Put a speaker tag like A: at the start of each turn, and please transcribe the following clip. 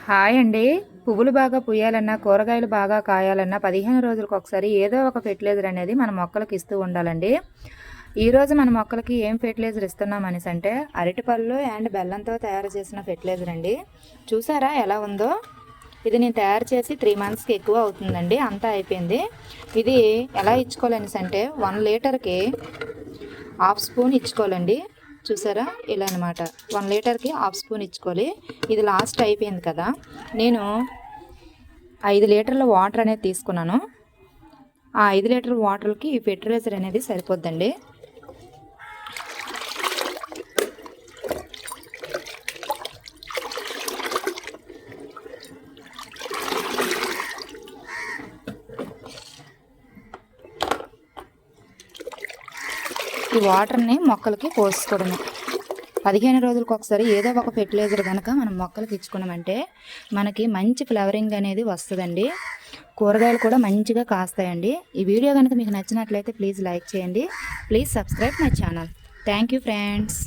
A: Hi అండి. పువ్వులు బాగా పూయాలన్నా, కూరగాయలు బాగా కాయాలన్నా 15 రోజులకు ఒకసారి ఏదో ఒక ఫెర్టిలైజర్ అనేది మన మొక్కలకి ఇస్తూ ఉండాలండి. ఈరోజు మన మొక్కలకి ఏం ఫెర్టిలైజర్ ఇస్తున్నాం అనేసి అంటే అరటిపళ్ళు అండ్ బెల్లంతో తయారు చేసిన ఫెర్టిలైజర్ అండి. చూసారా ఎలా ఉందో? ఇది నేను తయారు చేసి 3 మంత్స్కి ఎక్కువ అవుతుందండి. అంతా అయిపోయింది. ఇది ఎలా ఇచ్చుకోవాలనేసి అంటే 1 లీటర్కి హాఫ్ స్పూన్ ఇచ్చుకోవాలండి. చూసారా ఇలా అనమాట. 1 లీటర్కి హాఫ్ స్పూన్ ఇచ్చుకోవాలి. ఇది లాస్ట్ అయిపోయింది కదా, నేను 5 లీటర్ల వాటర్ అనేది తీసుకున్నాను. ఆ 5 లీటర్ వాటర్కి ఈ ఫెర్టిలైజర్ అనేది సరిపోద్దండి. ఈ వాటర్ని మొక్కలకి పోసుకోవడమే. 15 రోజులకు ఒకసారి ఏదో ఒక ఫెర్టిలైజర్ కనుక మనం మొక్కలకి ఇచ్చుకున్నామంటే మనకి మంచి ఫ్లవరింగ్ అనేది వస్తుందండి. కూరగాయలు కూడా మంచిగా కాస్తాయండి. ఈ వీడియో కనుక మీకు నచ్చినట్లయితే ప్లీజ్ లైక్ చేయండి. Please subscribe my channel. Thank you friends.